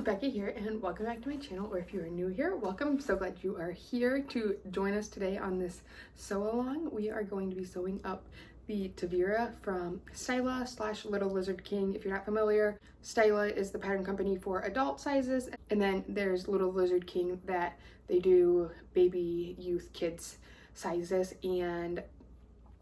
Becky here, and welcome back to my channel, or if you are new here, welcome. I'm so glad you are here to join us today on this sew along. We are going to be sewing up the Tavira from Styla Little Lizard King. If you're not familiar, Styla is the pattern company for adult sizes, and then there's Little Lizard King that they do baby, youth, kids sizes. And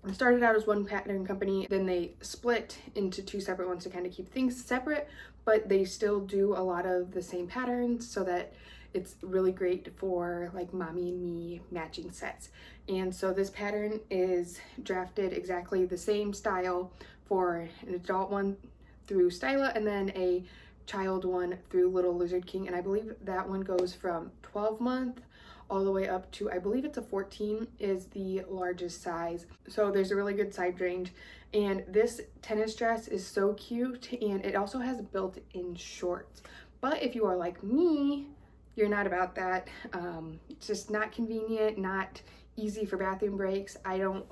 it started out as one pattern company, then they split into two separate ones to kind of keep things separate, but they still do a lot of the same patterns so that it's really great for like mommy and me matching sets. And so this pattern is drafted exactly the same style for an adult one through Styla and then a child one through Little Lizard King. And I believe that one goes from 12-month all the way up to, I believe it's a 14 is the largest size. So there's a really good size range. And this tennis dress is so cute, and it also has built-in shorts. But if you are like me, you're not about that. It's just not convenient, not easy for bathroom breaks. I don't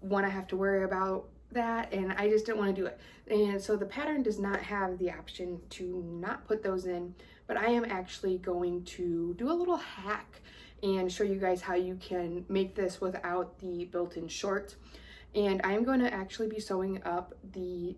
want to have to worry about that, and I just didn't want to do it. And so the pattern does not have the option to not put those in, but I am actually going to do a little hack and show you guys how you can make this without the built-in shorts. And I'm going to actually be sewing up the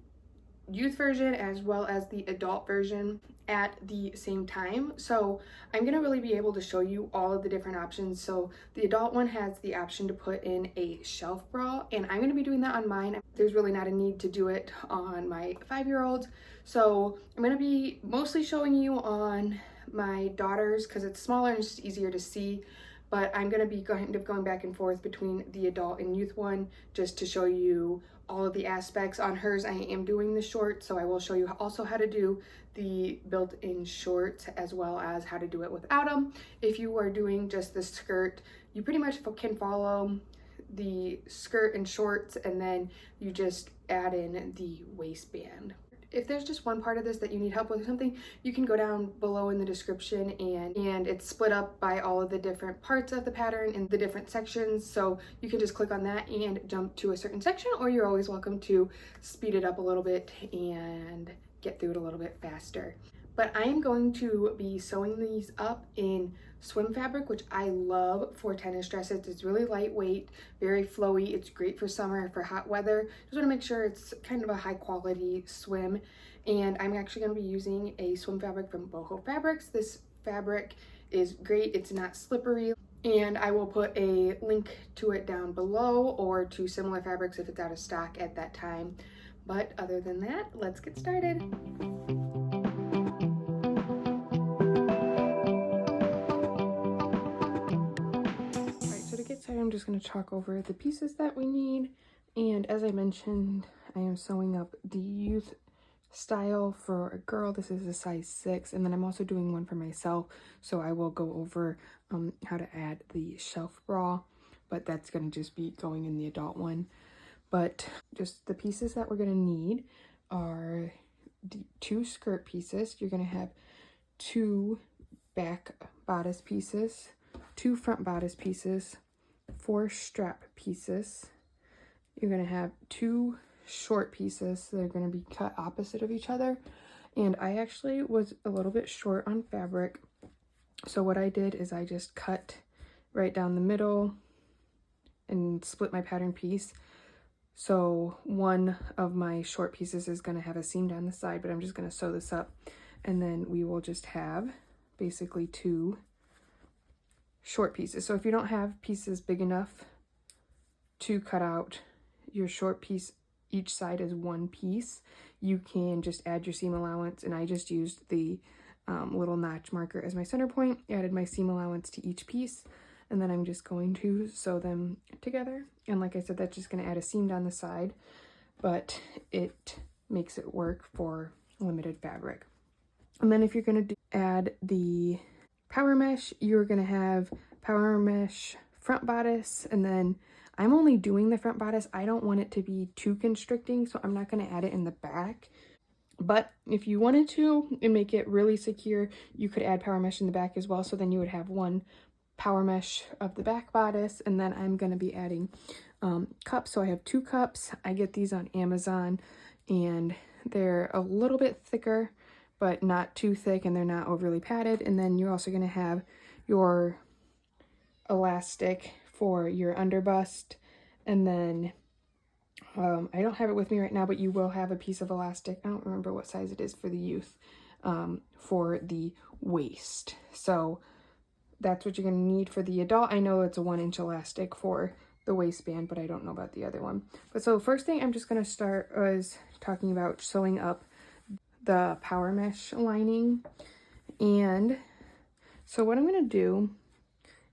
youth version as well as the adult version at the same time. So I'm going to really be able to show you all of the different options. So the adult one has the option to put in a shelf bra, and I'm going to be doing that on mine. There's really not a need to do it on my 5-year-olds. So I'm going to be mostly showing you on my daughters because it's smaller and it's just easier to see. But I'm going to be kind of going back and forth between the adult and youth one just to show you all of the aspects. On hers, I am doing the short, so I will show you also how to do the built-in shorts as well as how to do it without them. If you are doing just the skirt, you pretty much can follow the skirt and shorts, and then you just add in the waistband. If there's just one part of this that you need help with or something, you can go down below in the description, and it's split up by all of the different parts of the pattern in the different sections. So you can just click on that and jump to a certain section, or you're always welcome to speed it up a little bit and get through it a little bit faster. But I am going to be sewing these up in swim fabric, which I love for tennis dresses. It's really lightweight, very flowy. It's great for summer, for hot weather. Just want to make sure it's kind of a high quality swim. And I'm actually going to be using a swim fabric from Boho Fabrics. This fabric is great. It's not slippery. And I will put a link to it down below, or to similar fabrics if it's out of stock at that time. But other than that, let's get started. I'm just going to chalk over the pieces that we need, and as I mentioned, I am sewing up the youth style for a girl. This is a size 6, and then I'm also doing one for myself, so I will go over how to add the shelf bra, but that's going to just be going in the adult one. But just the pieces that we're going to need are the 2 skirt pieces. You're going to have 2 back bodice pieces, 2 front bodice pieces, 4 strap pieces. You're going to have 2 short pieces that are going to be cut opposite of each other. And I actually was a little bit short on fabric, so what I did is I just cut right down the middle and split my pattern piece. So one of my short pieces is going to have a seam down the side, but I'm just going to sew this up, and then we will just have basically 2 short pieces. So if you don't have pieces big enough to cut out your short piece, each side is 1 piece, you can just add your seam allowance. And I just used the little notch marker as my center point, added my seam allowance to each piece, and then I'm just going to sew them together. And like I said, that's just going to add a seam down the side, but it makes it work for limited fabric. And then if you're going to add the power mesh, you're going to have power mesh front bodice, and then I'm only doing the front bodice. I don't want it to be too constricting, so I'm not going to add it in the back. But if you wanted to and make it really secure, you could add power mesh in the back as well. So then you would have 1 power mesh of the back bodice, and then I'm going to be adding cups. So I have 2 cups. I get these on Amazon, and they're a little bit thicker, but not too thick, and they're not overly padded. And then you're also going to have your elastic for your underbust. And then I don't have it with me right now, but you will have a piece of elastic. I don't remember what size it is for the youth, for the waist. So that's what you're going to need for the adult. I know it's a 1-inch elastic for the waistband, but I don't know about the other one. But so first thing I'm just going to start is talking about sewing up the power mesh lining. And so what I'm going to do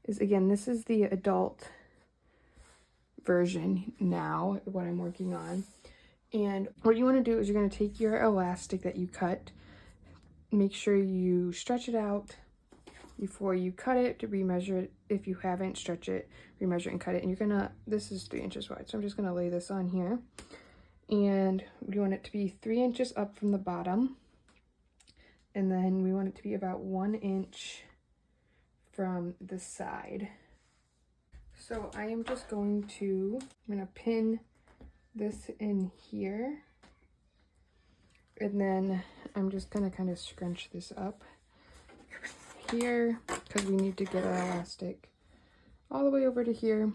is, again, this is the adult version now, what I'm working on. And what you want to do is you're going to take your elastic that you cut, make sure you stretch it out before you cut it, to remeasure it. If you haven't, stretch it, remeasure it, and cut it. And you're gonna, this is 3 inches wide, so I'm just gonna lay this on here. And we want it to be 3 inches up from the bottom, and then we want it to be about 1 inch from the side. So I am just going to, I'm gonna pin this in here, and then I'm just gonna kind of scrunch this up here, because we need to get our elastic all the way over to here. I'm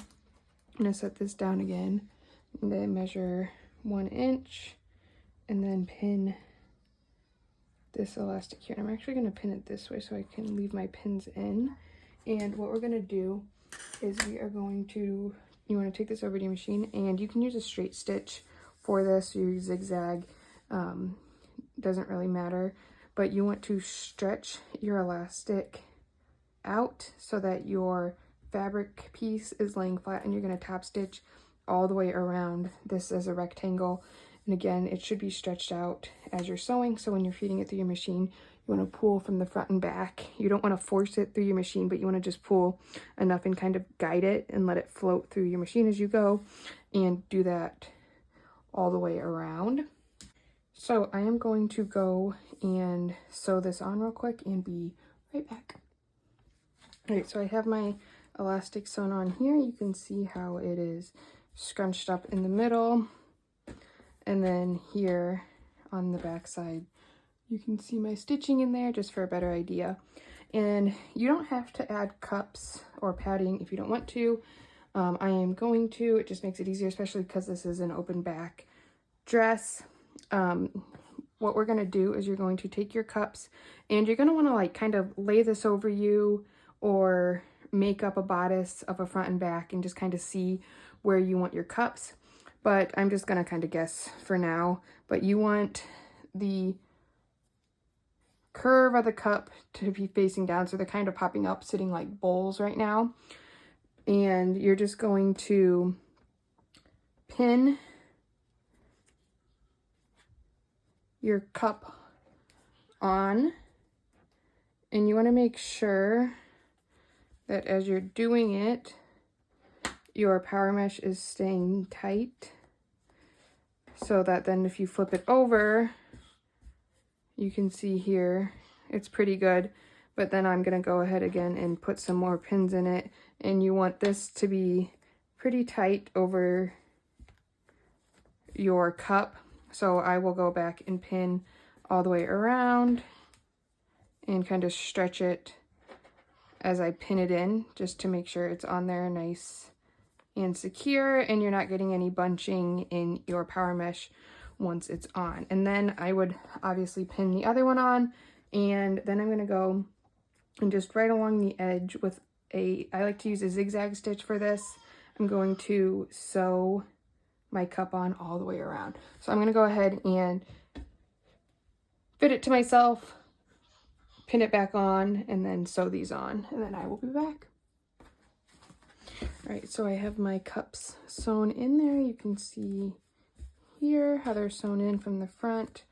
gonna set this down again, and then measure 1 inch, and then pin this elastic here. I'm actually gonna pin it this way so I can leave my pins in. And what we're gonna do is we are going to, you want to take this over to your machine, and you can use a straight stitch for this, or zigzag, doesn't really matter. But you want to stretch your elastic out so that your fabric piece is laying flat, and you're going to top stitch all the way around this as a rectangle. And again, it should be stretched out as you're sewing, so when you're feeding it through your machine, you want to pull from the front and back. You don't want to force it through your machine, but you want to just pull enough and kind of guide it and let it float through your machine as you go, and do that all the way around. So I am going to go and sew this on real quick and be right back. All right, so I have my elastic sewn on here. You can see how it is scrunched up in the middle. And then here on the back side, you can see my stitching in there just for a better idea. And you don't have to add cups or padding if you don't want to. I am going to. It just makes it easier, especially because this is an open back dress. What we're going to do is you're going to take your cups, and you're going to want to like kind of lay this over you, or make up a bodice of a front and back, and just kind of see where you want your cups. But I'm just going to kind of guess for now. But you want the curve of the cup to be facing down, so they're kind of popping up, sitting like bowls right now. And you're just going to pin your cup on, and you want to make sure that as you're doing it, your power mesh is staying tight, so that then if you flip it over, you can see here it's pretty good. But then I'm going to go ahead again and put some more pins in it, and you want this to be pretty tight over your cup. So I will go back and pin all the way around and kind of stretch it as I pin it in, just to make sure it's on there nice and secure, and you're not getting any bunching in your power mesh once it's on. And then I would obviously pin the other one on, and then I'm going to go and just right along the edge with I like to use a zigzag stitch for this. I'm going to sew my cup on all the way around. So I'm going to go ahead and fit it to myself, pin it back on, and then sew these on, and then I will be back. All right, so I have my cups sewn in there. You can see here how they're sewn in from the front,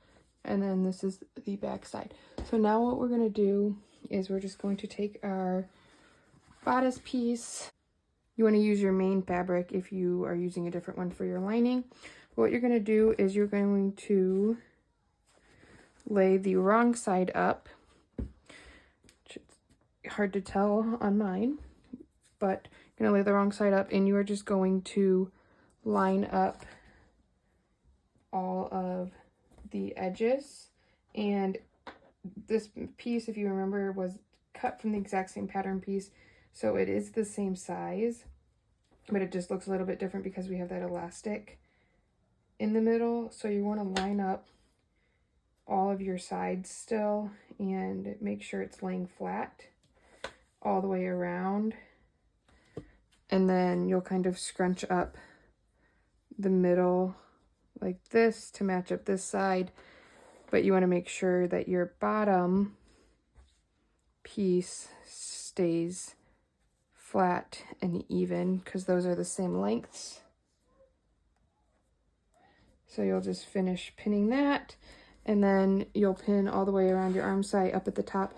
and then this is the back side. So now what we're going to do is we're just going to take our bodice piece. You want to use your main fabric if you are using a different one for your lining. What you're going to do is you're going to lay the wrong side up. It's hard to tell on mine, but you're going to lay the wrong side up, and you are just going to line up all of the edges. And this piece, if you remember, was cut from the exact same pattern piece, so it is the same size, but it just looks a little bit different because we have that elastic in the middle. So you want to line up all of your sides still and make sure it's laying flat all the way around, and then you'll kind of scrunch up the middle like this to match up this side, but you want to make sure that your bottom piece stays flat and even because those are the same lengths. So you'll just finish pinning that, and then you'll pin all the way around your arm side, up at the top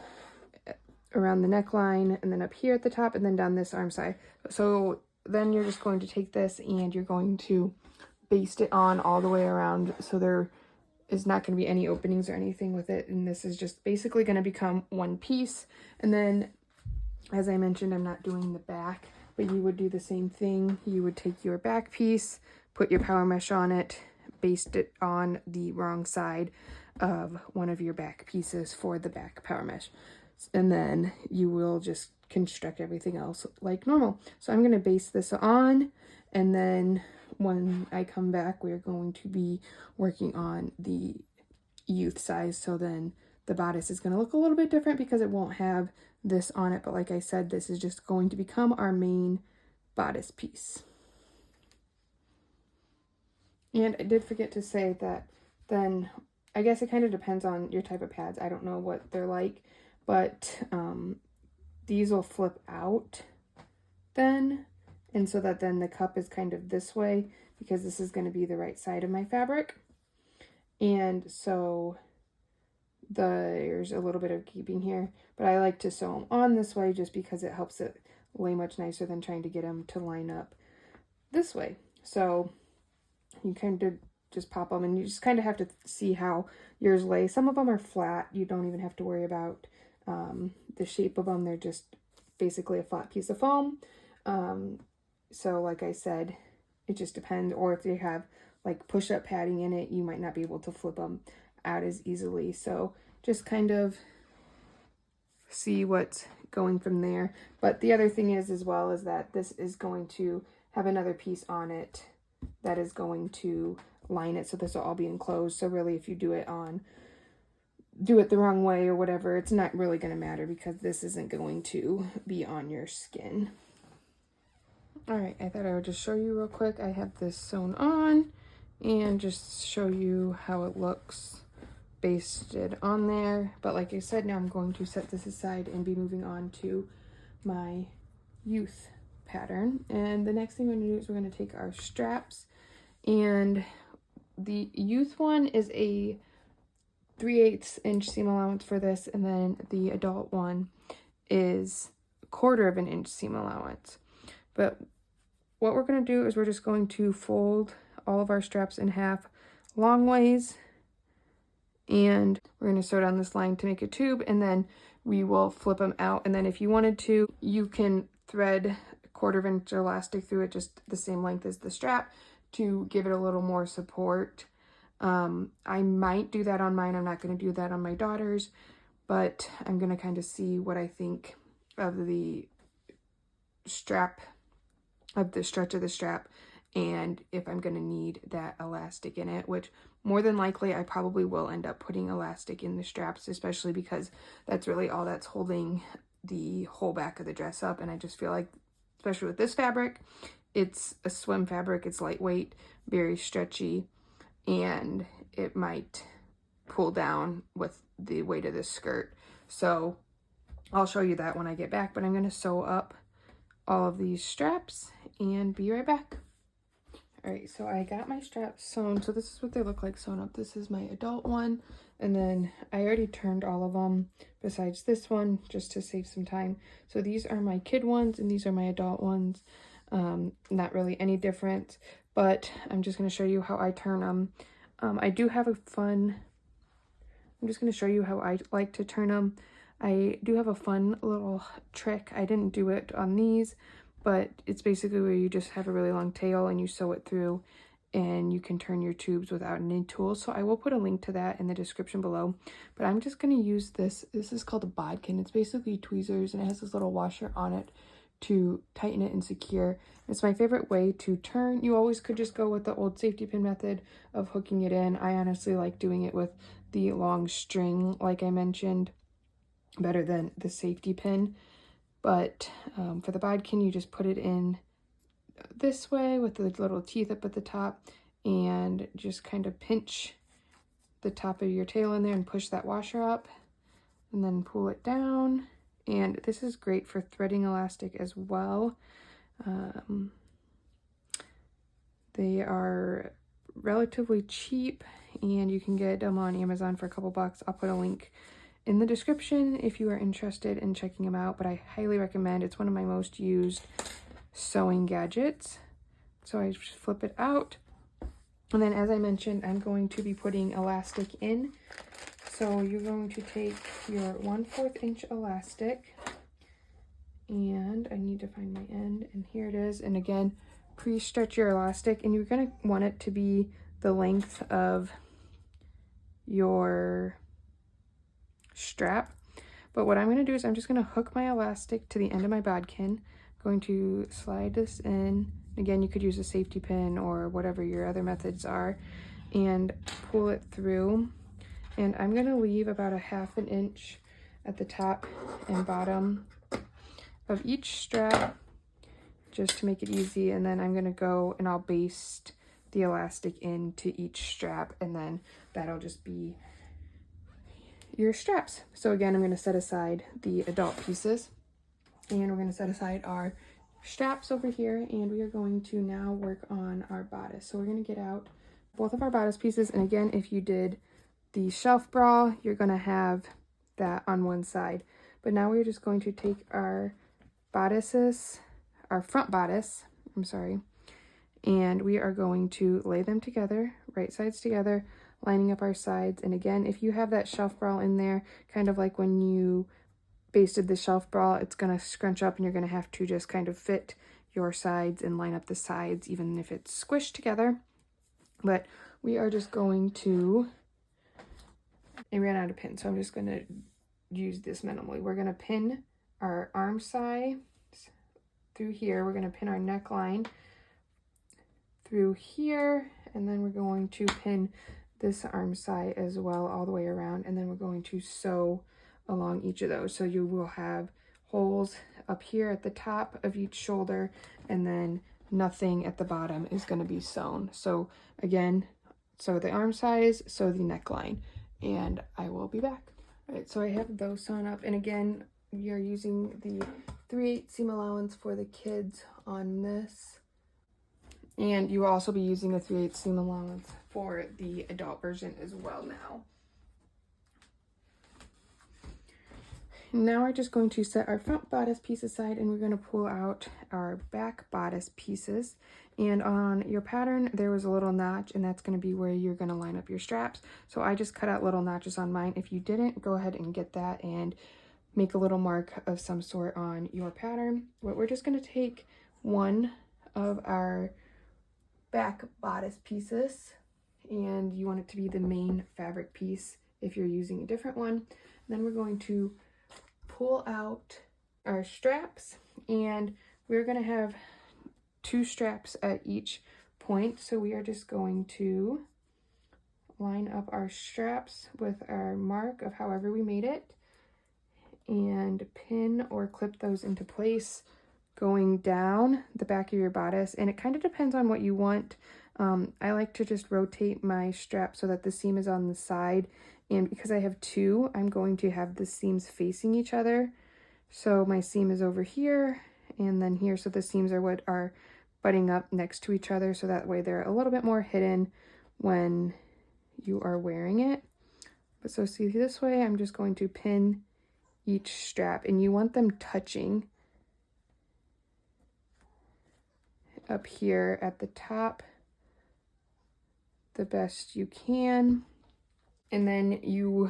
around the neckline, and then up here at the top, and then down this arm side. So then you're just going to take this and you're going to baste it on all the way around, so there is not going to be any openings or anything with it, and this is just basically going to become one piece. And then, as I mentioned, I'm not doing the back, but you would do the same thing. You would take your back piece, put your power mesh on it, baste it on the wrong side of one of your back pieces for the back power mesh, and then you will just construct everything else like normal. So I'm going to baste this on, and then when I come back, we're going to be working on the youth size. So then the bodice is going to look a little bit different because it won't have this on it, but like I said, this is just going to become our main bodice piece. And I did forget to say that then, I guess it kind of depends on your type of pads. I don't know what they're like, but these will flip out then, and so that then the cup is kind of this way because this is going to be the right side of my fabric. And so there's a little bit of keeping here, but I like to sew them on this way just because it helps it lay much nicer than trying to get them to line up this way. So you kind of just pop them, and you just kind of have to see how yours lay. Some of them are flat. You don't even have to worry about the shape of them. They're just basically a flat piece of foam. So like I said, it just depends. Or if they have like push-up padding in it, you might not be able to flip them out as easily. So just kind of see what's going from there. But the other thing is as well is that this is going to have another piece on it that is going to line it, so this will all be enclosed. So really, if you do it the wrong way or whatever, it's not really going to matter because this isn't going to be on your skin. All right, I thought I would just show you real quick. I have this sewn on and just show you how it looks basted on there. But like I said, now I'm going to set this aside and be moving on to my youth pattern. And the next thing we're going to do is we're going to take our straps, and the youth one is a 3/8 inch seam allowance for this, and then the adult one is 1/4 of an inch seam allowance. But what we're going to do is we're just going to fold all of our straps in half long ways, and we're going to sew down this line to make a tube, and then we will flip them out. And then if you wanted to, you can thread 1/4 inch elastic through it, just the same length as the strap, to give it a little more support. I might do that on mine. I'm not going to do that on my daughter's, but I'm going to kind of see what I think of the strap, of the stretch of the strap, and if I'm going to need that elastic in it, which more than likely I probably will end up putting elastic in the straps, especially because that's really all that's holding the whole back of the dress up. And I just feel like, especially with this fabric, it's a swim fabric, it's lightweight, very stretchy, and it might pull down with the weight of this skirt. So I'll show you that when I get back, but I'm going to sew up all of these straps and be right back. All right, so I got my straps sewn. So this is what they look like sewn up. This is my adult one, and then I already turned all of them besides this one just to save some time. So these are my kid ones and these are my adult ones. Not really any different, but I'm just going to show you how I turn them. I do have I'm just going to show you how I like to turn them. I do have a fun little trick. I didn't do it on these, but it's basically where you just have a really long tail and you sew it through, and you can turn your tubes without any tools. So I will put a link to that in the description below. But I'm just going to use this. This is called a bodkin. It's basically tweezers, and it has this little washer on it to tighten it and secure. It's my favorite way to turn. You always could just go with the old safety pin method of hooking it in. I honestly like doing it with the long string, like I mentioned, better than the safety pin. But for the bodkin, you just put it in this way with the little teeth up at the top and just kind of pinch the top of your tail in there and push that washer up and then pull it down. And this is great for threading elastic as well. They are relatively cheap and you can get them on Amazon for a couple bucks. I'll put a link in the description if you are interested in checking them out, but I highly recommend. It's one of my most used sewing gadgets. So I just flip it out, and then as I mentioned, I'm going to be putting elastic in. So you're going to take your 1/4 inch elastic, and I need to find my end, and here it is. And again, pre-stretch your elastic, and you're going to want it to be the length of your strap. But what I'm going to do is I'm just going to hook my elastic to the end of my bodkin. Going to slide this in. Again, you could use a safety pin or whatever your other methods are, and pull it through. And I'm going to leave about a 1/2 inch at the top and bottom of each strap just to make it easy. And then I'm going to go and I'll baste the elastic into each strap, and then that'll just be your straps. So again, I'm going to set aside the adult pieces, and we're going to set aside our straps over here, and we are going to now work on our bodice. So we're going to get out both of our bodice pieces, and again, if you did the shelf bra, you're going to have that on one side. But now we're just going to take our bodices, our front bodice, and we are going to lay them together, right sides together, lining up our sides. And again, if you have that shelf bra in there, kind of like when you basted the shelf bra, it's going to scrunch up and you're going to have to just kind of fit your sides and line up the sides even if it's squished together. But we are just going to, I ran out of pins, so I'm just going to use this minimally. We're going to pin our arm sides through here. We're going to pin our neckline through here, and then we're going to pin this arm side as well all the way around, and then we're going to sew along each of those. So you will have holes up here at the top of each shoulder, and then nothing at the bottom is going to be sewn. So again, sew the arm size, sew the neckline, and I will be back. All right, so I have those sewn up, and again, we are using the 3/8 seam allowance for the kids on this, and you will also be using a 3/8 seam allowance for the adult version as well now. Now we're just going to set our front bodice piece aside, and we're going to pull out our back bodice pieces. And on your pattern, there was a little notch, and that's going to be where you're going to line up your straps. So I just cut out little notches on mine. If you didn't, go ahead and get that and make a little mark of some sort on your pattern. But we're just going to take one of our back bodice pieces, and you want it to be the main fabric piece if you're using a different one. And then we're going to pull out our straps, and we're going to have 2 straps at each point. So we are just going to line up our straps with our mark of however we made it, and pin or clip those into place going down the back of your bodice. And it kind of depends on what you want. I like to just rotate my strap so that the seam is on the side, and because I have 2, I'm going to have the seams facing each other. So my seam is over here and then here, so the seams are what are butting up next to each other, so that way they're a little bit more hidden when you are wearing it. But so see, this way I'm just going to pin each strap, and you want them touching up here at the top the best you can. And then you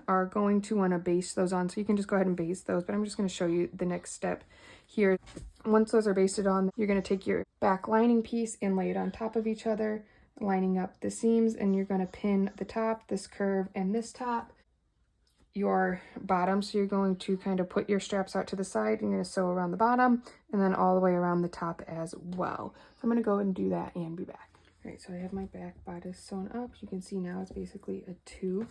are going to want to baste those on, so you can just go ahead and baste those, but I'm just going to show you the next step here. Once those are basted on, you're going to take your back lining piece and lay it on top of each other, lining up the seams, and you're going to pin the top, this curve, and this top, your bottom. So you're going to kind of put your straps out to the side, and you're going to sew around the bottom and then all the way around the top as well. So I'm going to go and do that and be back. All right, so I have my back bodice sewn up. You can see now it's basically a 2.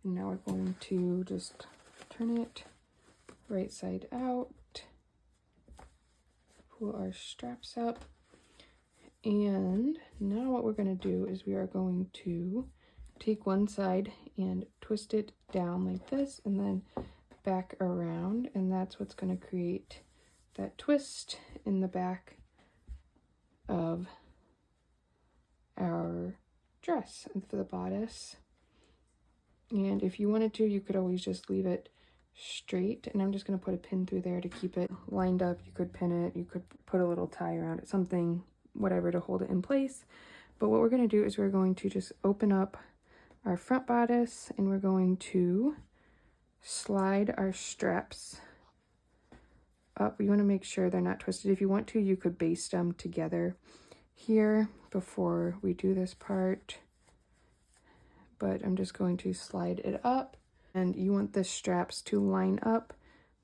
And now we're going to just turn it right side out, pull our straps up, and now what we're going to do is we are going to take one side and twist it down like this and then back around, and that's what's going to create that twist in the back of our dress for the bodice. And if you wanted to, you could always just leave it straight, and I'm just going to put a pin through there to keep it lined up. You could pin it, you could put a little tie around it, something, whatever, to hold it in place. But what we're going to do is we're going to just open up our front bodice, and we're going to slide our straps up. You want to make sure they're not twisted. If you want to, you could baste them together here before we do this part, but I'm just going to slide it up. And you want the straps to line up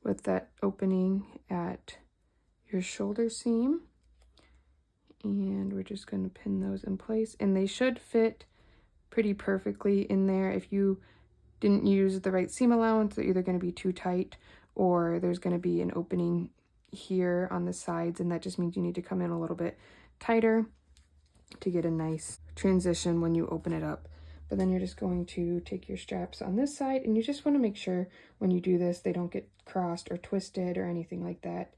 with that opening at your shoulder seam. And we're just going to pin those in place. And they should fit pretty perfectly in there. If you didn't use the right seam allowance, they're either going to be too tight or there's going to be an opening here on the sides. And that just means you need to come in a little bit tighter to get a nice transition when you open it up. But then you're just going to take your straps on this side, and you just want to make sure when you do this they don't get crossed or twisted or anything like that,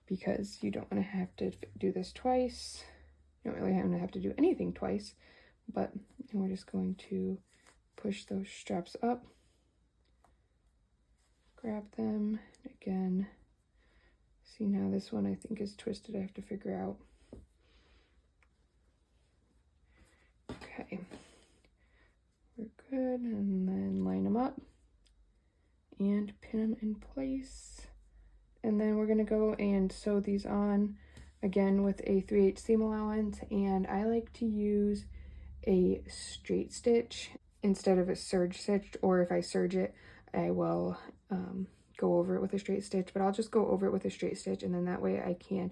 because you don't want to have to do this twice. You don't really want to have to do anything twice, but we're just going to push those straps up, grab them again. See, now this one I think is twisted. I have to figure out. Okay. We're good, and then line them up and pin them in place. And then we're gonna go and sew these on again with a 3/8 seam allowance, and I like to use a straight stitch instead of a serge stitch, or if I serge it I will go over it with a straight stitch, but I'll just go over it with a straight stitch, and then that way I can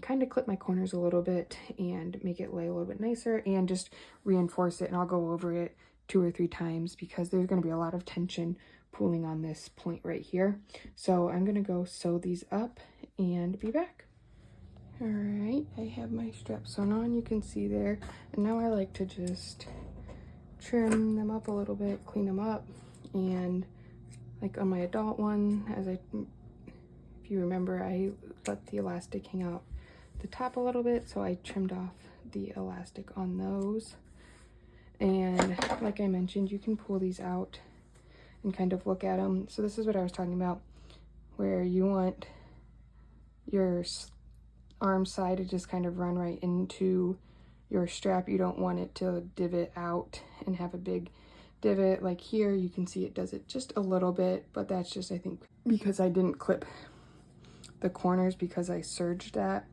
kind of clip my corners a little bit and make it lay a little bit nicer and just reinforce it. And I'll go over it 2 or 3 times because there's going to be a lot of tension pooling on this point right here. So I'm going to go sew these up and be back. All right, I have my straps sewn on, you can see there. And now I like to just trim them up a little bit, clean them up. And like on my adult one, if you remember, I let the elastic hang out the top a little bit, so I trimmed off the elastic on those. And like I mentioned, you can pull these out and kind of look at them. So this is what I was talking about, where you want your arm side to just kind of run right into your strap. You don't want it to divot out and have a big divot. Like here, you can see it does it just a little bit, but that's just, I think, because I didn't clip the corners because I serged that.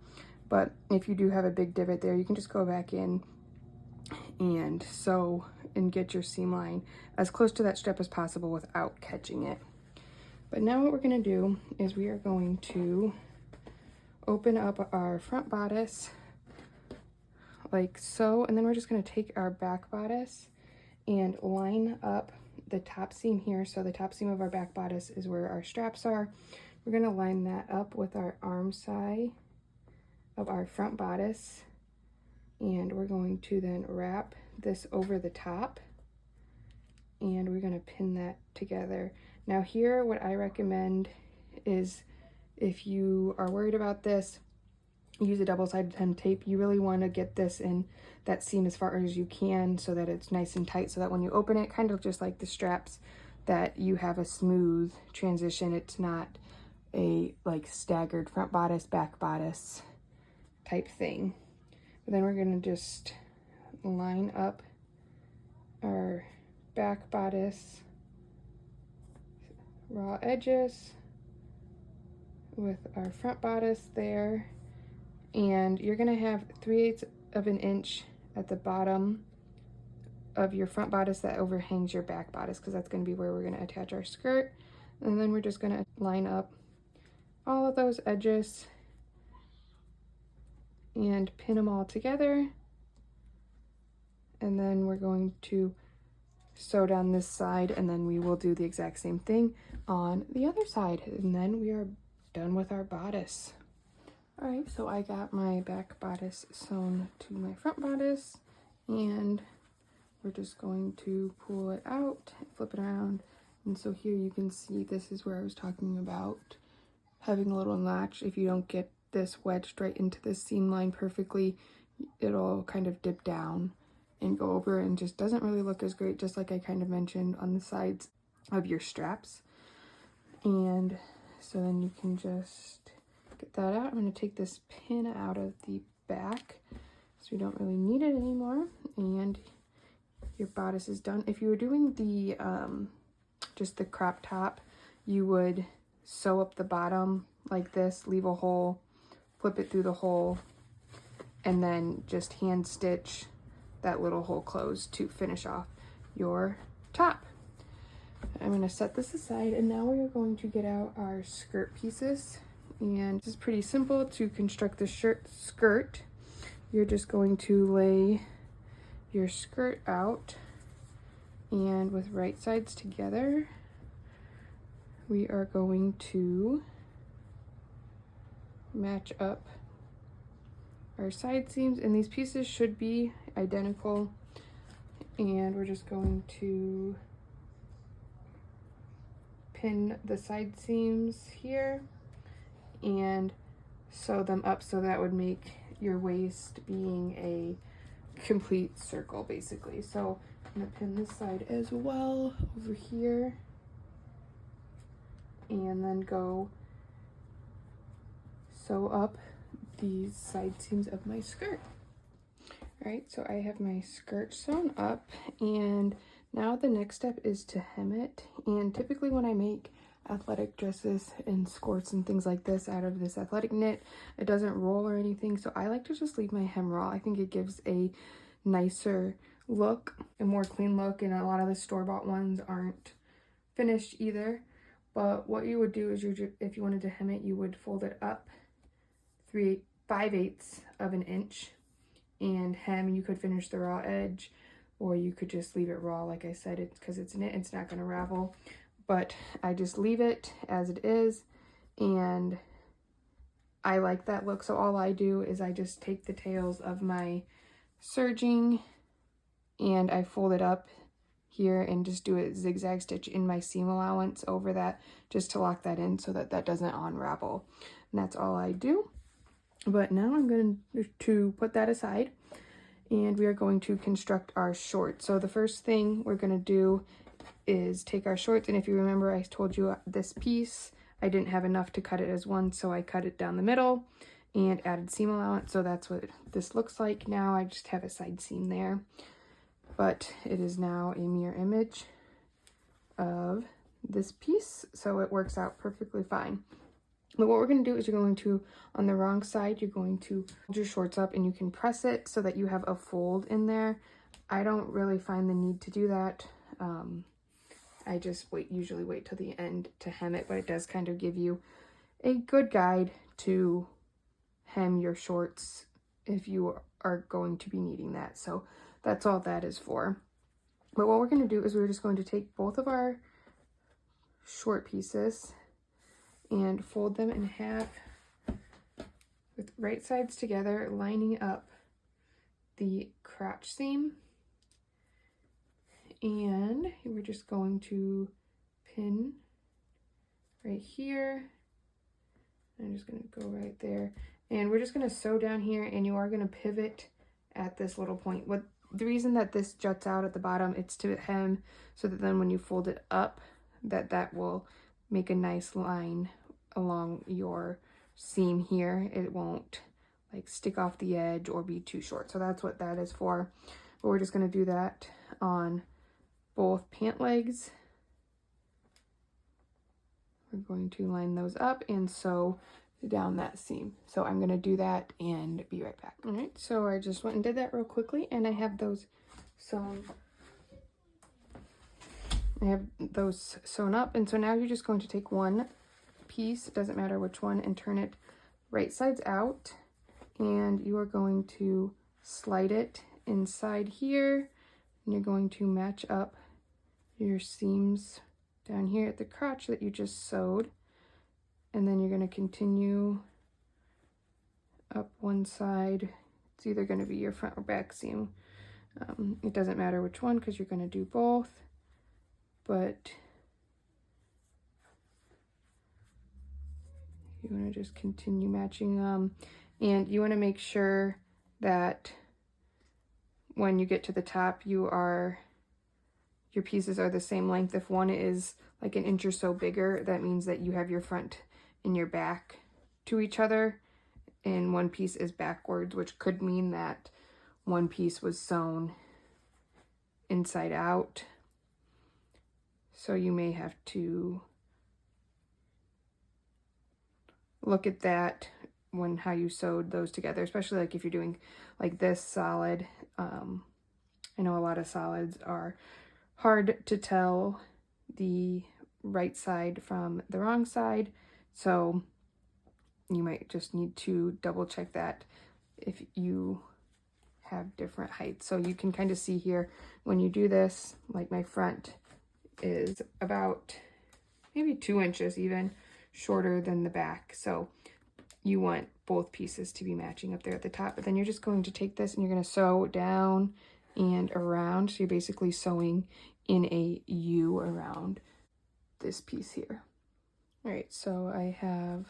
But if you do have a big divot there, you can just go back in and sew and get your seam line as close to that strap as possible without catching it. But now what we're going to do is we are going to open up our front bodice like so, and then we're just going to take our back bodice and line up the top seam here. So the top seam of our back bodice is where our straps are. We're going to line that up with our arm side of our front bodice, and we're going to then wrap this over the top, and we're going to pin that together. Now here, what I recommend is, if you are worried about this, use a double-sided hem tape. You really want to get this in that seam as far as you can so that it's nice and tight, so that when you open it, kind of just like the straps, that you have a smooth transition. It's not a like staggered front bodice, back bodice type thing. But then we're going to just line up our back bodice raw edges with our front bodice there, and you're going to have 3/8 of an inch at the bottom of your front bodice that overhangs your back bodice, because that's going to be where we're going to attach our skirt. And then we're just going to line up all of those edges and pin them all together. And then we're going to sew down this side, and then we will do the exact same thing on the other side, and then we are done with our bodice. All right, so I got my back bodice sewn to my front bodice, and we're just going to pull it out, flip it around. And so here you can see, this is where I was talking about having a little notch. If you don't get this wedged right into the seam line perfectly, it'll kind of dip down and go over and just doesn't really look as great, just like I kind of mentioned on the sides of your straps. And so then you can just get that out. I'm going to take this pin out of the back so we don't really need it anymore, and your bodice is done. If you were doing the just the crop top, you would sew up the bottom like this, leave a hole, flip it through the hole, and then just hand stitch that little hole closed to finish off your top. I'm going to set this aside, and now we are going to get out our skirt pieces. And this is pretty simple to construct the skirt. You're just going to lay your skirt out, and with right sides together, we are going to match up our side seams, and these pieces should be identical, and we're just going to pin the side seams here and sew them up, so that would make your waist being a complete circle basically. So I'm going to pin this side as well over here, and then go sew up these side seams of my skirt. All right, so I have my skirt sewn up, and now the next step is to hem it. And typically when I make athletic dresses and skirts and things like this out of this athletic knit, it doesn't roll or anything, so I like to just leave my hem raw. I think it gives a nicer look, a more clean look, and a lot of the store-bought ones aren't finished either. But what you would do is, if you wanted to hem it, you would fold it up 5/8 of an inch and hem. You could finish the raw edge, or you could just leave it raw. Like I said, it's because it's knit, it's not going to ravel, but I just leave it as it is, and I like that look. So all I do is I just take the tails of my serging and I fold it up here and just do a zigzag stitch in my seam allowance over that, just to lock that in so that that doesn't unravel. And that's all I do. But now I'm going to put that aside, and we are going to construct our shorts. So the first thing we're going to do is take our shorts, and if you remember, I told you this piece, I didn't have enough to cut it as one, so I cut it down the middle and added seam allowance. So that's what this looks like now. I just have a side seam there, but it is now a mirror image of this piece, so it works out perfectly fine. But what we're going to do is you're going to, on the wrong side, you're going to hold your shorts up and you can press it so that you have a fold in there. I don't really find the need to do that. I just usually wait till the end to hem it, but it does kind of give you a good guide to hem your shorts if you are going to be needing that. So that's all that is for. But what we're going to do is we're just going to take both of our short pieces and fold them in half with right sides together, lining up the crotch seam. And we're just going to pin right here. I'm just going to go right there. And we're just going to sew down here, and you are going to pivot at this little point. The reason that this juts out at the bottom, it's to hem, so that then when you fold it up, that will make a nice line along your seam here. It won't like stick off the edge or be too short. So that's what that is for. But we're just going to do that on both pant legs. We're going to line those up and sew down that seam. So I'm going to do that and be right back. All right, so I just went and did that real quickly, and I have those sewn. Up, and so now you're just going to take one piece, it doesn't matter which one, and turn it right sides out, and you are going to slide it inside here, and you're going to match up your seams down here at the crotch that you just sewed, and then you're going to continue up one side. It's either going to be your front or back seam. It doesn't matter which one because you're going to do both, but you want to just continue matching them, and you want to make sure that when you get to the top, your pieces are the same length. If one is like an inch or so bigger, that means that you have your front and your back to each other, and one piece is backwards, which could mean that one piece was sewn inside out. So you may have to look at that when how you sewed those together, especially like if you're doing like this solid. I know a lot of solids are hard to tell the right side from the wrong side, so you might just need to double check that if you have different heights. So you can kind of see here when you do this, like my front is about maybe 2 inches even shorter than the back, so you want both pieces to be matching up there at the top. But then you're just going to take this and you're going to sew down and around, so you're basically sewing in a U around this piece here. All right, so I have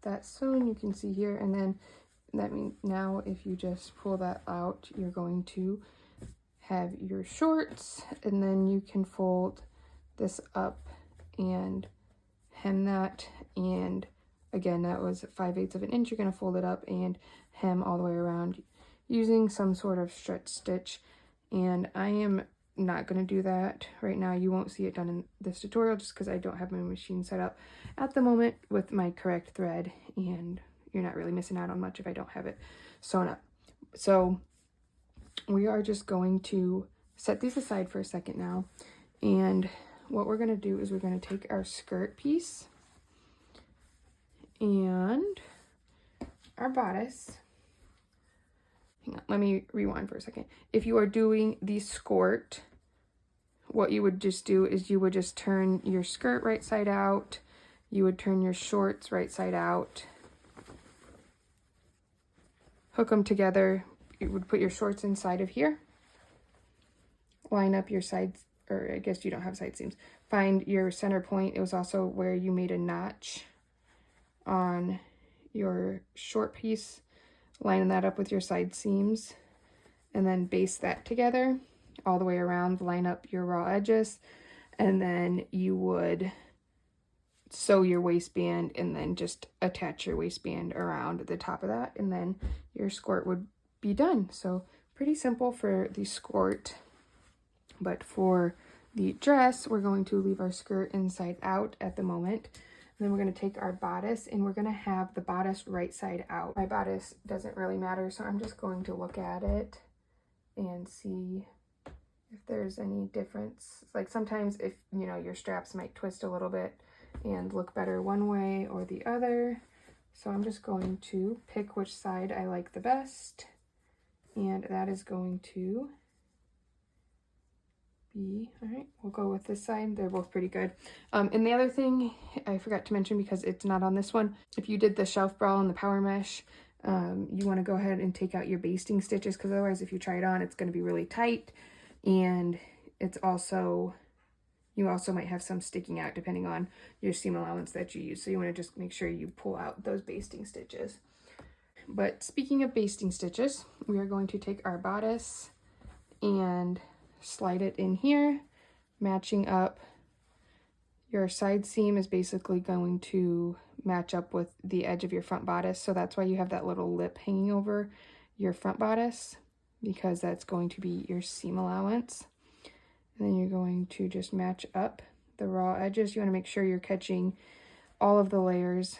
that sewn, you can see here, and then that means now if you just pull that out, you're going to have your shorts, and then you can fold this up and hem that, and again, that was 5/8 of an inch. You're going to fold it up and hem all the way around using some sort of stretch stitch, and I am not going to do that right now. You won't see it done in this tutorial just because I don't have my machine set up at the moment with my correct thread, and you're not really missing out on much if I don't have it sewn up. So we are just going to set these aside for a second now, and what we're going to do is we're going to take our skirt piece and our bodice. Hang on, let me rewind for a second. If you are doing the skort, what you would just do is you would just turn your skirt right side out, you would turn your shorts right side out, hook them together, you would put your shorts inside of here, line up your sides, or I guess you don't have side seams, find your center point. It was also where you made a notch on your short piece, line that up with your side seams, and then baste that together all the way around, line up your raw edges, and then you would sew your waistband and then just attach your waistband around the top of that, and then your skort would be done. So pretty simple for the skort, but for the dress, we're going to leave our skirt inside out at the moment. And then we're going to take our bodice and we're going to have the bodice right side out. My bodice doesn't really matter, so I'm just going to look at it and see if there's any difference. Like sometimes if, you know, your straps might twist a little bit and look better one way or the other. So I'm just going to pick which side I like the best, and that is going to be, all right, we'll go with this side. They're both pretty good. And the other thing I forgot to mention, because it's not on this one, if you did the shelf brawl and the power mesh, you want to go ahead and take out your basting stitches, because otherwise if you try it on, it's going to be really tight, and it's also, you also might have some sticking out depending on your seam allowance that you use. So you want to just make sure you pull out those basting stitches. But speaking of basting stitches, we are going to take our bodice and slide it in here, matching up. Your side seam is basically going to match up with the edge of your front bodice, so that's why you have that little lip hanging over your front bodice, because that's going to be your seam allowance. And then you're going to just match up the raw edges. You want to make sure you're catching all of the layers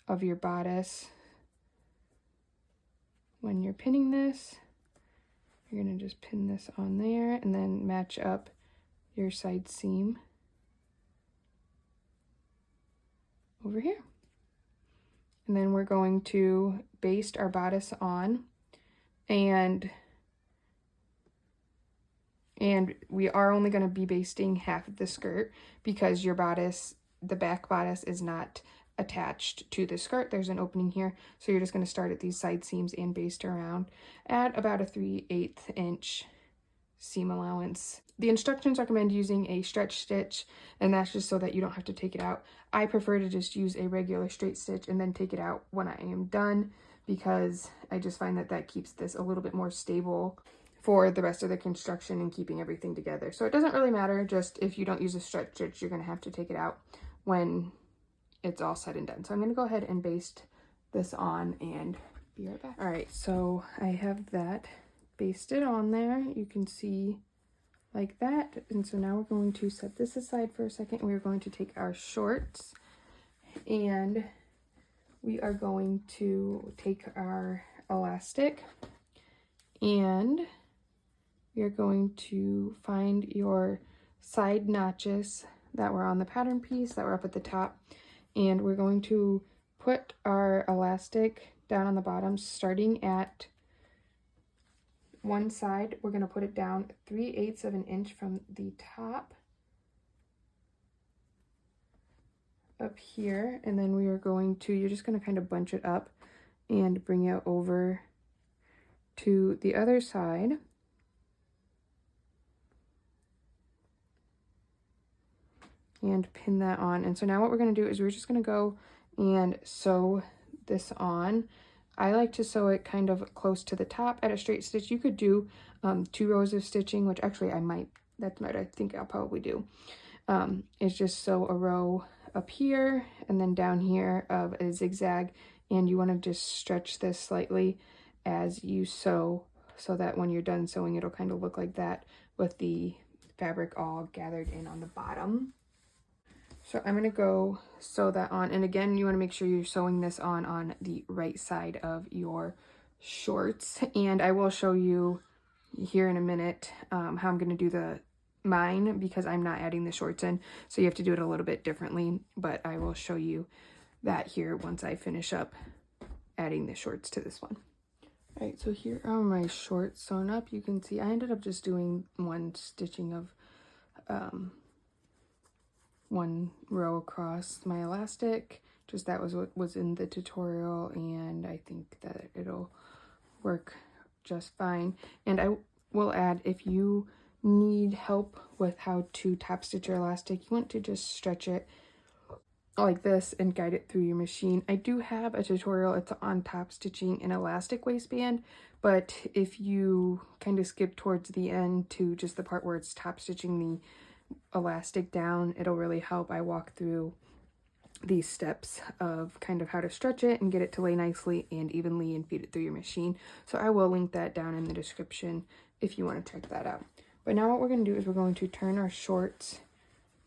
of your bodice. When you're pinning this, you're going to just pin this on there and then match up your side seam over here. And then we're going to baste our bodice on, and we are only going to be basting half of the skirt because your bodice, the back bodice, is not attached to the skirt. There's an opening here, so you're just going to start at these side seams and baste around at about a 3/8 inch seam allowance. The instructions recommend using a stretch stitch, and that's just so that you don't have to take it out. I prefer to just use a regular straight stitch and then take it out when I am done, because I just find that that keeps this a little bit more stable for the rest of the construction and keeping everything together. So it doesn't really matter, just if you don't use a stretch stitch, you're going to have to take it out when it's all said and done. So I'm going to go ahead and baste this on and be right back. All right, so I have that basted on there. You can see like that. And so now we're going to set this aside for a second. We're going to take our shorts and we are going to take our elastic and we are going to find your side notches that were on the pattern piece that were up at the top, and we're going to put our elastic down on the bottom starting at one side. We're going to put it down 3/8 of an inch from the top up here, and then we are going to, you're just going to kind of bunch it up and bring it over to the other side. And pin that on. And so now what we're going to do is we're just going to go and sew this on. I like to sew it kind of close to the top at a straight stitch. You could do 2 rows of stitching, which actually that's what I think I'll probably do. Is just sew a row up here and then down here of a zigzag, and you want to just stretch this slightly as you sew so that when you're done sewing it'll kind of look like that with the fabric all gathered in on the bottom. So I'm going to go sew that on, and again you want to make sure you're sewing this on the right side of your shorts, and I will show you here in a minute how I'm going to do mine because I'm not adding the shorts in, so you have to do it a little bit differently, but I will show you that here once I finish up adding the shorts to this one. All right, so here are my shorts sewn up. You can see I ended up just doing one stitching of one row across my elastic, just that was what was in the tutorial, and I think that it'll work just fine. And I will add, if you need help with how to top stitch your elastic, you want to just stretch it like this and guide it through your machine. I do have a tutorial, it's on top stitching an elastic waistband, but if you kind of skip towards the end to just the part where it's top stitching the elastic down, it'll really help. I walk through these steps of kind of how to stretch it and get it to lay nicely and evenly and feed it through your machine. So I will link that down in the description if you want to check that out. But now what we're going to do is we're going to turn our shorts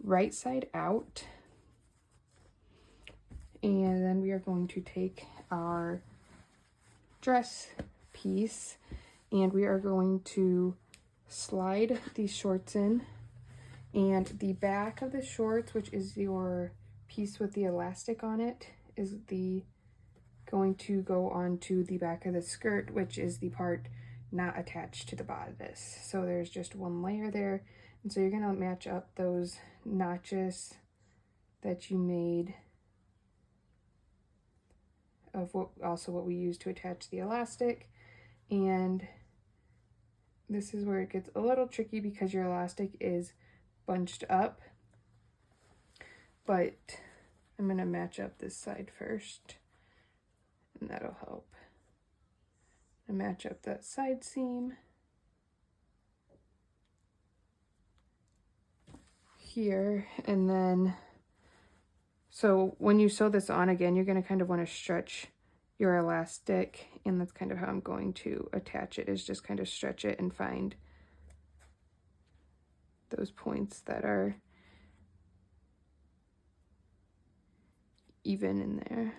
right side out, and then we are going to take our dress piece and we are going to slide these shorts in, and the back of the shorts, which is your piece with the elastic on it, is going to go onto the back of the skirt, which is the part not attached to the bodice. So there's just one layer there, and so you're going to match up those notches that you made of what we use to attach the elastic. And this is where it gets a little tricky because your elastic is bunched up, but I'm going to match up this side first and that'll help. And match up that side seam here, and then so when you sew this on again, you're going to kind of want to stretch your elastic, and that's kind of how I'm going to attach it, is just kind of stretch it and find those points that are even in there.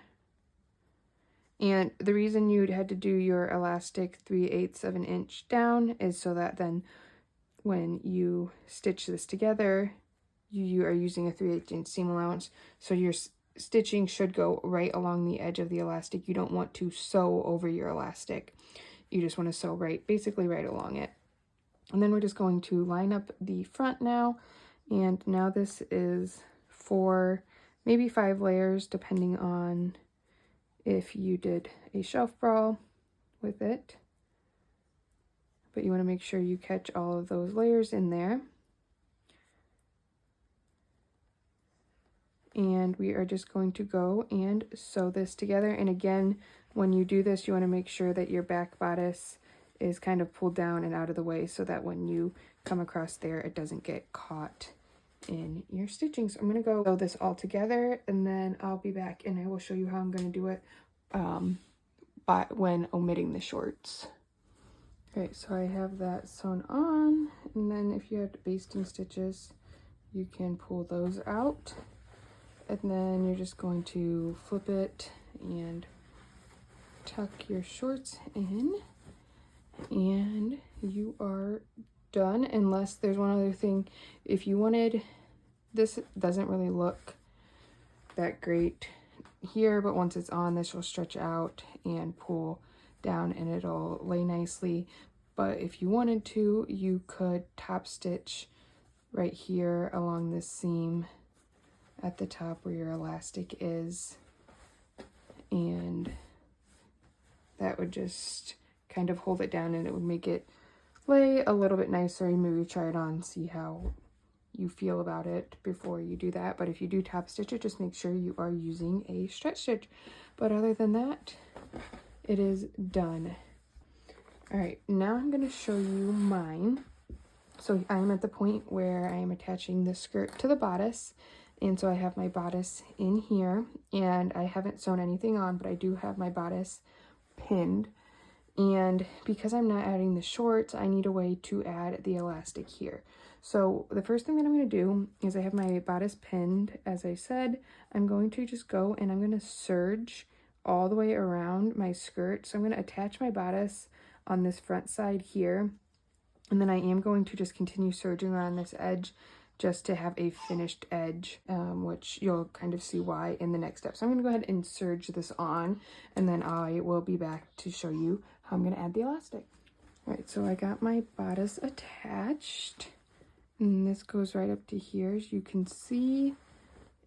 And the reason you'd had to do your elastic 3/8 of an inch down is so that then when you stitch this together, you are using a 3/8 inch seam allowance, so your stitching should go right along the edge of the elastic. You don't want to sew over your elastic. You just want to sew basically right along it. And then we're just going to line up the front now. And now this is 4, maybe 5 layers, depending on if you did a shelf bra with it. But you want to make sure you catch all of those layers in there. And we are just going to go and sew this together. And again, when you do this, you want to make sure that your back bodice is kind of pulled down and out of the way so that when you come across there, it doesn't get caught in your stitching. So I'm going to go sew this all together, and then I'll be back and I will show you how I'm going to do it when omitting the shorts. Okay, so I have that sewn on, and then if you have basting stitches, you can pull those out. And then you're just going to flip it and tuck your shorts in, and you are done. Unless there's one other thing. If you wanted, this doesn't really look that great here, but once it's on, this will stretch out and pull down and it'll lay nicely. But if you wanted to, you could top stitch right here along this seam at the top where your elastic is, and that would just kind of hold it down and it would make it lay a little bit nicer. Maybe try it on, see how you feel about it before you do that. But if you do top stitch it, just make sure you are using a stretch stitch. But other than that, it is done. All right, now I'm going to show you mine. So I'm at the point where I am attaching the skirt to the bodice. And so I have my bodice in here, and I haven't sewn anything on, but I do have my bodice pinned. And because I'm not adding the shorts, I need a way to add the elastic here. So the first thing that I'm going to do is I have my bodice pinned, as I said. I'm going to just go and I'm going to serge all the way around my skirt. So I'm going to attach my bodice on this front side here, and then I am going to just continue serging around this edge just to have a finished edge, which you'll kind of see why in the next step. So I'm going to go ahead and serge this on, and then I will be back to show you how I'm going to add the elastic. All right, so I got my bodice attached, and this goes right up to here, as you can see,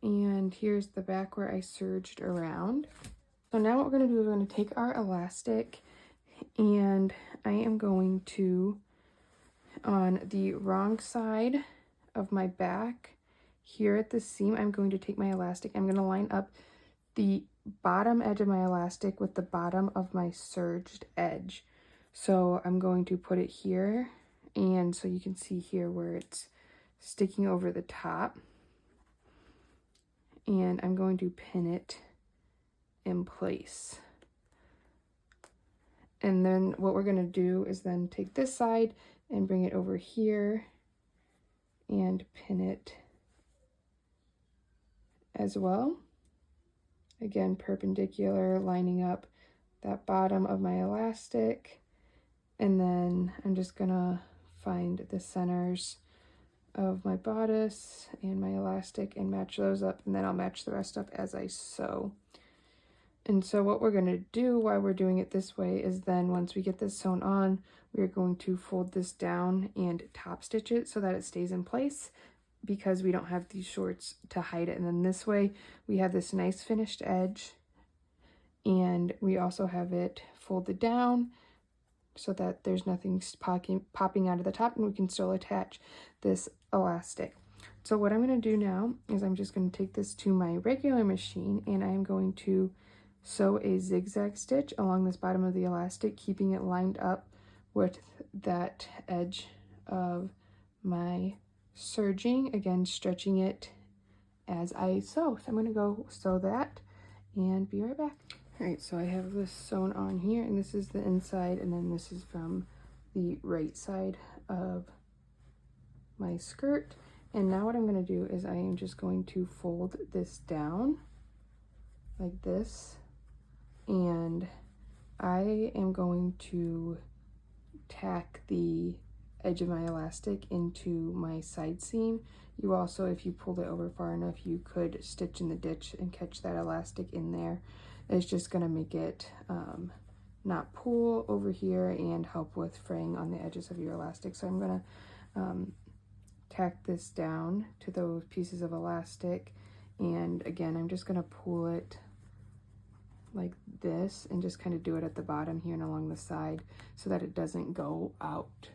and here's the back where I serged around. So now what we're going to do is we're going to take our elastic, and I am going to, on the wrong side of my back here at the seam, I'm going to take my elastic. I'm going to line up the bottom edge of my elastic with the bottom of my serged edge. So I'm going to put it here, and so you can see here where it's sticking over the top, and I'm going to pin it in place. And then what we're going to do is then take this side and bring it over here and pin it as well. Again, perpendicular, lining up that bottom of my elastic. And then I'm just gonna find the centers of my bodice and my elastic and match those up, and then I'll match the rest up as I sew. And so what we're gonna do while we're doing it this way is then once we get this sewn on, we're going to fold this down and top stitch it so that it stays in place, because we don't have these shorts to hide it. And then this way we have this nice finished edge, and we also have it folded down so that there's nothing popping out of the top, and we can still attach this elastic. So what I'm going to do now is I'm just going to take this to my regular machine, and I'm going to sew a zigzag stitch along this bottom of the elastic, keeping it lined up with that edge of my serging, again stretching it as I sew. So I'm going to go sew that and be right back. All right, so I have this sewn on here, and this is the inside, and then this is from the right side of my skirt. And now what I'm going to do is I am just going to fold this down like this and I am going to tack the edge of my elastic into my side seam. You also, if you pulled it over far enough, you could stitch in the ditch and catch that elastic in there. It's just going to make it not pull over here and help with fraying on the edges of your elastic. So I'm going to tack this down to those pieces of elastic, and again I'm just going to pull it like this and just kind of do it at the bottom here and along the side so that it doesn't go out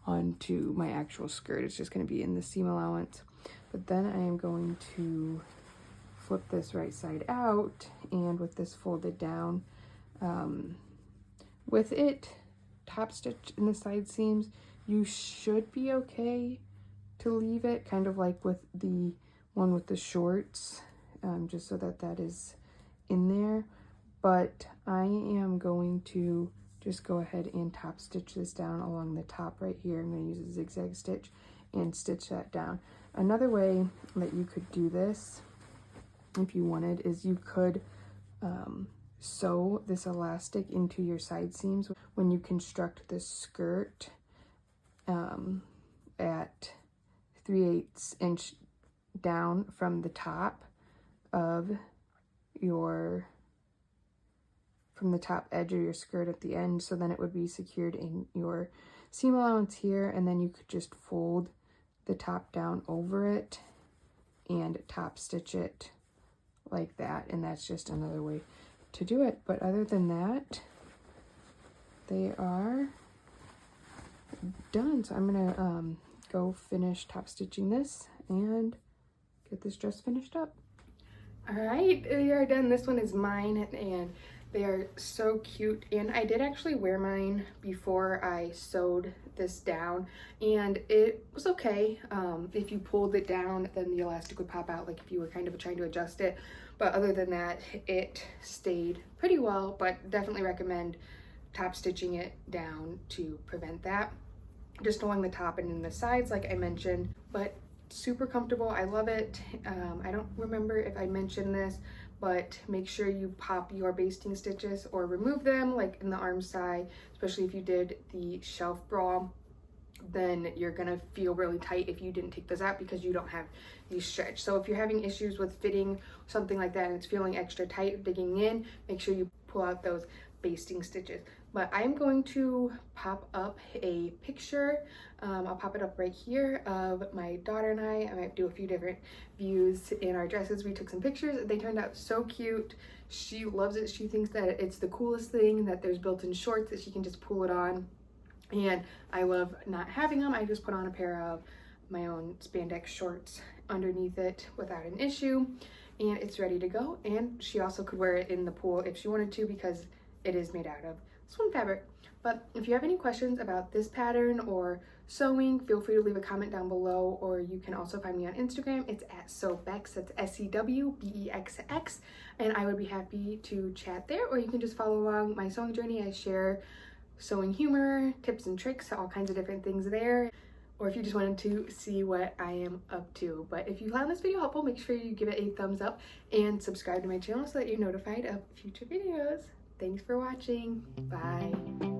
onto my actual skirt. It's just going to be in the seam allowance. But then I am going to flip this right side out, and with this folded down, with it top stitch in the side seams, you should be okay to leave it kind of like with the one with the shorts, just so that that is in there. But I am going to just go ahead and top stitch this down along the top right here. I'm going to use a zigzag stitch and stitch that down. Another way that you could do this, if you wanted, is you could sew this elastic into your side seams when you construct this skirt at 3/8 inch down from the top of your top edge of your skirt at the end. So then it would be secured in your seam allowance here, and then you could just fold the top down over it and top stitch it like that, and that's just another way to do it. But other than that, they are done. So I'm gonna go finish top stitching this and get this dress finished up. All right, they are done. This one is mine, and they are so cute. And I did actually wear mine before I sewed this down, and it was okay. If you pulled it down, then the elastic would pop out, like if you were kind of trying to adjust it. But other than that, it stayed pretty well, but definitely recommend top stitching it down to prevent that. Just along the top and in the sides, like I mentioned, but super comfortable. I love it. I don't remember if I mentioned this, but make sure you pop your basting stitches or remove them, like in the arm side, especially if you did the shelf bra. Then you're gonna feel really tight if you didn't take those out because you don't have the stretch. So if you're having issues with fitting something like that and it's feeling extra tight digging in, make sure you pull out those basting stitches. But I'm going to pop up a picture. I'll pop it up right here of my daughter and I might do a few different views in our dresses. We took some pictures. They turned out so cute. She loves it. She thinks that it's the coolest thing, that there's built-in shorts that she can just pull it on. And I love not having them. I just put on a pair of my own spandex shorts underneath it without an issue, and it's ready to go. And she also could wear it in the pool if she wanted to, because it is made out of swim fabric. But if you have any questions about this pattern or sewing, feel free to leave a comment down below, or you can also find me on Instagram. It's at Sewbex, that's SEWBEXX, and I would be happy to chat there. Or you can just follow along my sewing journey. I share sewing humor, tips and tricks, all kinds of different things there. Or if you just wanted to see what I am up to. But if you found this video helpful, make sure you give it a thumbs up and subscribe to my channel so that you're notified of future videos. Thanks for watching. Bye.